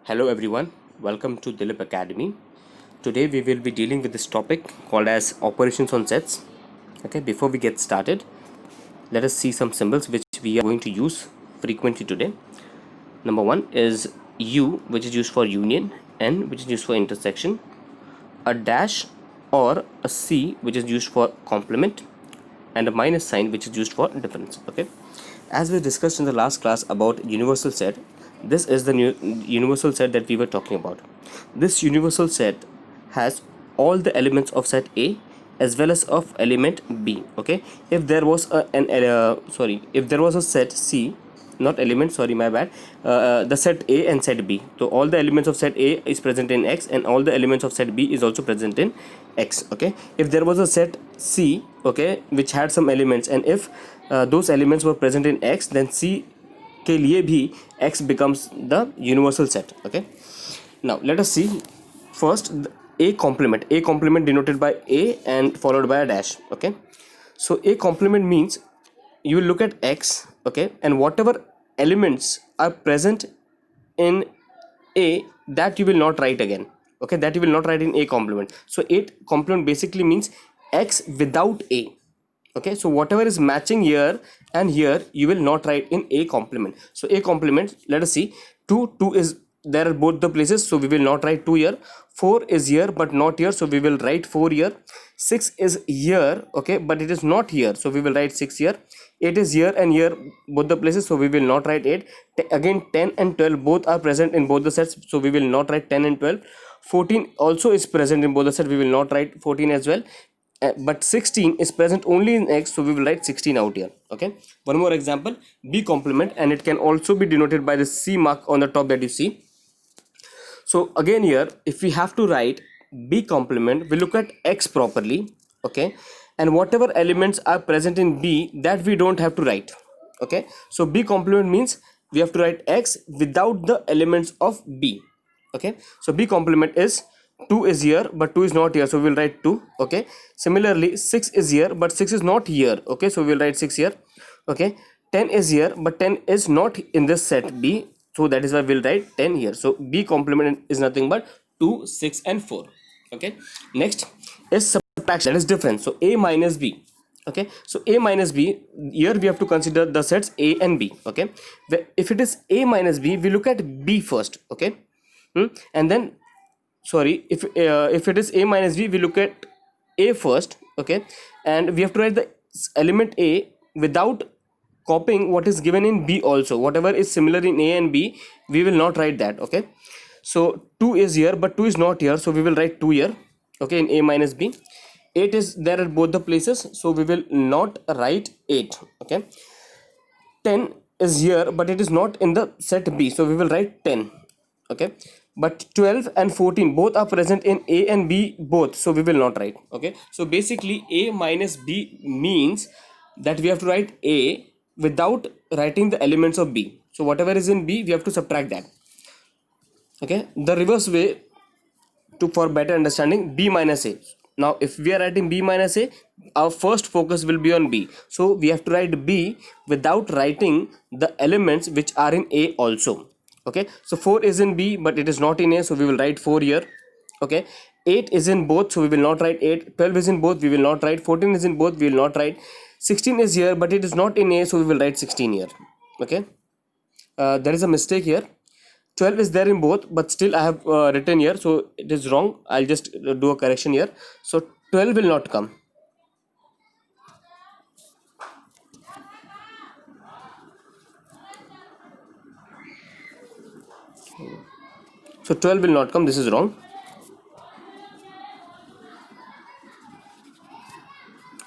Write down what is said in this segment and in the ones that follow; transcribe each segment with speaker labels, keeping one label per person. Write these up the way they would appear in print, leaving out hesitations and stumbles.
Speaker 1: Hello everyone, welcome to Dilip Academy. Today we will be dealing with this topic called as operations on sets. Okay, before we get started, let us see some symbols which we are going to use frequently today. Number one is U, which is used for union, N, which is used for intersection, a dash or a C, which is used for complement, and a minus sign, which is used for difference. Okay, as we discussed in the last class about universal set, this is the new universal set that we were talking about. This universal set has all the elements of set A as well as of element B. Okay, if there was if there was a set C, not element, sorry, my bad, the set A and set B, so all the elements of set A is present in X and all the elements of set B is also present in X. Okay, if there was a set C, okay, which had some elements, and if those elements were present in X, then C के लिए भी X becomes the universal set. Okay, now let us see first a complement denoted by A and followed by a dash. Okay, so a complement means you will look at X, okay, and whatever elements are present in A, that you will not write again. Okay, that you will not write in A complement. So A complement basically means X without A. Okay, so whatever is matching here and here, you will not write in A complement. So A complement, let us see, 2 is there are both the places, so we will not write 2 here. 4 is here but not here, so we will write 4 here. 6 is here, okay, but it is not here, so we will write 6 here. 8 is here and here, both the places, so we will not write 8. Again 10 and 12 both are present in both the sets, so we will not write 10 and 12. 14 also is present in both the sets, we will not write 14 as well. But 16 is present only in X, so we will write 16 out here. Okay, one more example, B complement, and it can also be denoted by the C mark on the top that you see. So again here, if we have to write B complement, we look at X properly. Okay, and whatever elements are present in B, that we don't have to write. Okay, so B complement means we have to write X without the elements of B. Okay, so B complement is 2 is here but 2 is not here, so we will write 2. Okay, similarly 6 is here but 6 is not here. Okay, so we will write 6 here. Okay, 10 is here but 10 is not in this set B, so that is why we'll write 10 here. So B complement is nothing but 2, 6 and 4. Okay, next is subtraction, that is difference. So A minus B. Okay, so A minus B, here we have to consider the sets A and B. Okay, if it is A minus B, we look at B first. Okay, and then sorry, if it is A minus B, we look at A first. Okay, and we have to write the element A without copying what is given in B also. Whatever is similar in A and B, we will not write that. Okay, so 2 is here but 2 is not here, so we will write 2 here. Okay, in A minus B. 8 is there at both the places, so we will not write 8. Okay, 10 is here but it is not in the set B, so we will write 10. Okay, but 12 and 14 both are present in A and B both, so we will not write. Okay, so basically A minus B means that we have to write A without writing the elements of B. So whatever is in B, we have to subtract that. Okay, the reverse way to for better understanding, B minus A. Now if we are writing B minus A, our first focus will be on B, so we have to write B without writing the elements which are in A also. Okay, so 4 is in B but it is not in A, so we will write 4 here. Okay, 8 is in both, so we will not write 8. 12 is in both, we will not write. 14 is in both, we will not write. 16 is here but it is not in A, so we will write 16 here. Okay, there is a mistake here. 12 is there in both, but still I have written here, so it is wrong. I'll just do a correction here. So 12 will not come. So 12 will not come, this is wrong.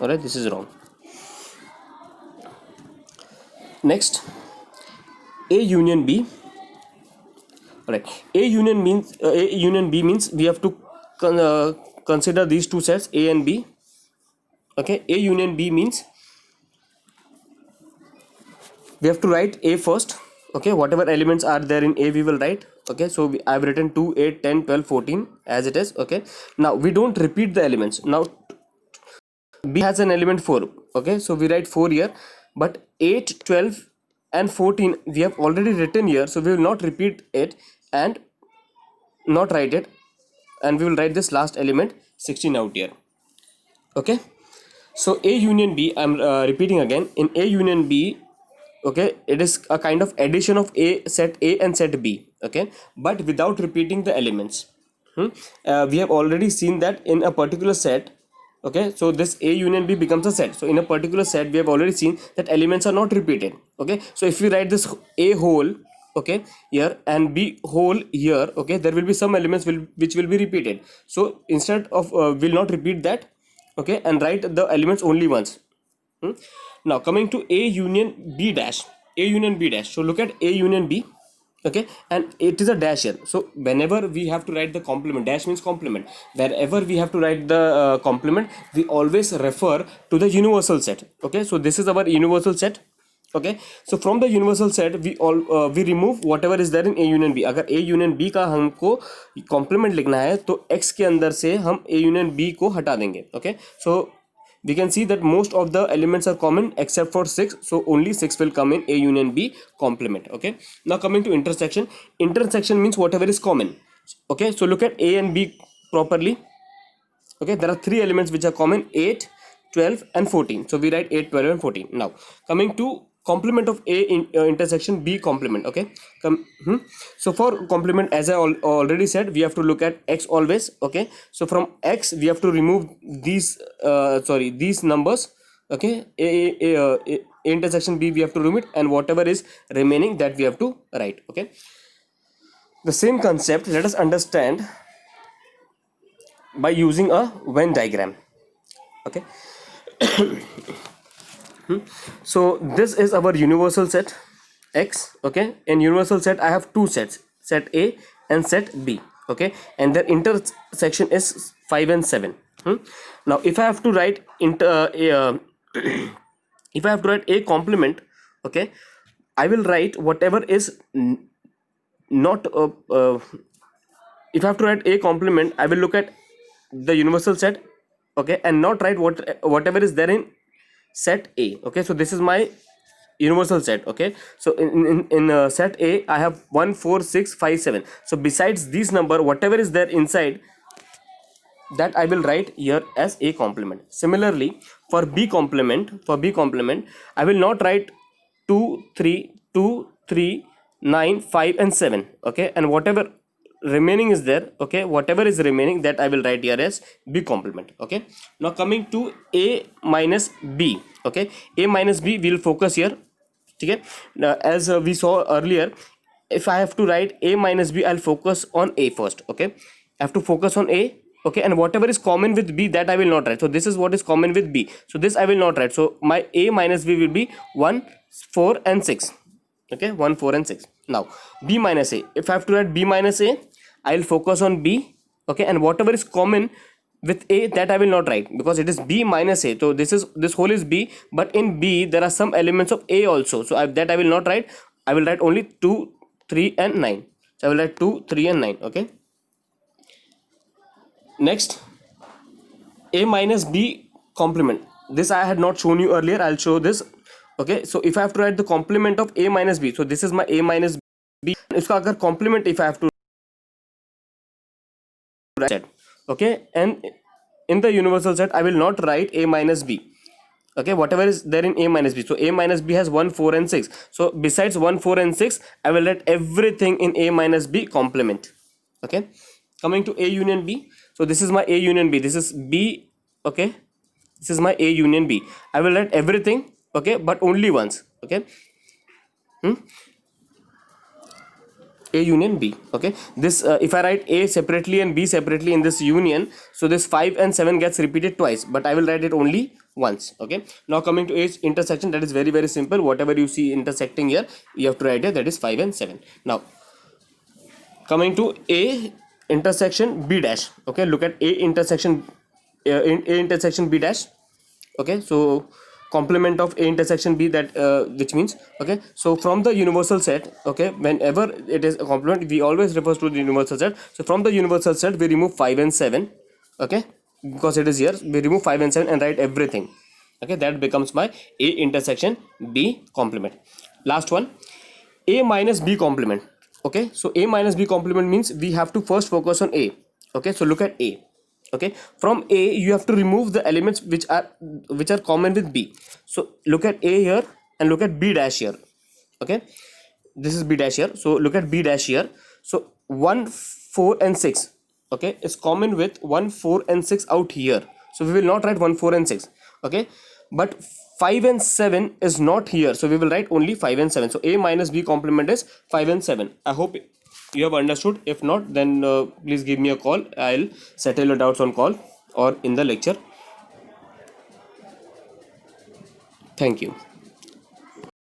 Speaker 1: Alright, this is wrong. Next, A union B. Alright, A union B means we have to consider these two sets A and B. Okay, A union B means we have to write A first. Okay, whatever elements are there in A we will write. Okay, so I've written 2, 8, 10, 12, 14 as it is. Okay, now we don't repeat the elements. Now B has an element 4. Okay, so we write 4 here, but 8, 12 and 14 we have already written here, so we will not repeat it, and not write it, and we will write this last element 16 out here. Okay, so A union B, I'm repeating again, in A union B, okay, it is a kind of addition of set A and set B, okay, but without repeating the elements. We have already seen that in a particular set, okay, so this A union B becomes a set. So in a particular set we have already seen that elements are not repeated. Okay, so if we write this A whole, okay, here, and B whole here, okay, there will be some elements which will be repeated. So instead of will not repeat that, okay, and write the elements only once. Now coming to A union B dash, A union B dash, so look at A union B, okay, and it is a dash here. So whenever we have to write the complement, dash means complement, wherever we have to write the complement, we always refer to the universal set. Okay, so this is our universal set. Okay, so from the universal set we remove whatever is there in A union B. अगर A union B का हमको complement लिखना है तो X के अंदर से हम A union B को हटा देंगे. Okay, so we can see that most of the elements are common except for 6, so only 6 will come in A union B complement. Okay, now coming to intersection. Intersection means whatever is common. Okay, so look at A and B properly. Okay, there are 3 elements which are common: 8, 12 and 14. So we write 8, 12 and 14. Now coming to complement of A intersection B complement. Okay, so for complement, as I already said, we have to look at X always. Okay, so from X we have to remove these these numbers. Okay, A intersection B we have to remove it, and whatever is remaining that we have to write. Okay, the same concept let us understand by using a Venn diagram. Okay, so this is our universal set X. Okay, in universal set I have 2 sets, set A and set B. Okay, and their intersection is 5 and 7. Now if I have to write if I have to write A complement, okay, I will write whatever is not if I have to write A complement, I will look at the universal set, okay, and not write whatever is there in set A. Okay, so this is my universal set. Okay, so in set A I have 1, 4, 6, 5, 7. So besides this number, whatever is there inside, that I will write here as A complement. Similarly for B complement, I will not write 2, 3, 2, 3, 9, 5 and 7. Okay, and whatever remaining is there, okay, whatever is remaining, that I will write here as B complement. Okay, now coming to A minus B. Okay, A minus B we will focus here. Okay, now as we saw earlier, if I have to write A minus B, I'll focus on A first. Okay, I have to focus on A. Okay, and whatever is common with B, that I will not write. So this is what is common with B, so this I will not write. So my A minus B will be 1, 4 and 6. Okay, 1, 4 and 6. Now B minus A, if I have to write B minus A, I will focus on B. Okay, and whatever is common with A, that I will not write, because it is B minus A. So this whole is B, but in B there are some elements of A also, so that I will not write. I will write only 2, 3 and 9. So I will write 2, 3 and 9. Okay, next A minus B complement. This I had not shown you earlier, I'll show this. Okay, so if I have to write the complement of A minus B, so this is my A minus B. इसका अगर complement if I have to write set. Okay, and in the universal set I will not write A minus B. Okay, whatever is there in A minus B. So A minus B has 1, 4 and 6. So besides 1, 4 and 6, I will write everything in A minus B complement. Okay, coming to A union B. So this is my A union B, this is B. Okay, this is my A union B. I will write everything, okay, but only once. Okay, A union B. Okay, this if I write A separately and B separately in this union, so this 5 and 7 gets repeated twice, but I will write it only once. Okay, now coming to A intersection, that is very, very simple. Whatever you see intersecting here, you have to write it, that is 5 and 7. Now coming to A intersection B dash. Okay, look at A intersection A intersection B dash. Okay, so complement of A intersection B, that which means, okay, so from the universal set, okay, whenever it is a complement, we always refers to the universal set. So from the universal set we remove 5 and 7. Okay, because it is here, we remove 5 and 7 and write everything. Okay, that becomes my A intersection B complement. Last one, A minus B complement. Okay, so A minus B complement means we have to first focus on A. Okay, so look at A. Okay, from A you have to remove the elements which are common with B. So look at A here and look at B dash here. Okay, this is B dash here, so look at B dash here. So 1 4 and 6, okay, is common with 1 4 and 6 out here, so we will not write 1 4 and 6. Okay, but 5 and 7 is not here, so we will write only 5 and 7. So A minus B complement is 5 and 7. I hope you have understood. If not, then please give me a call. I'll settle your doubts on call or in the lecture. Thank you.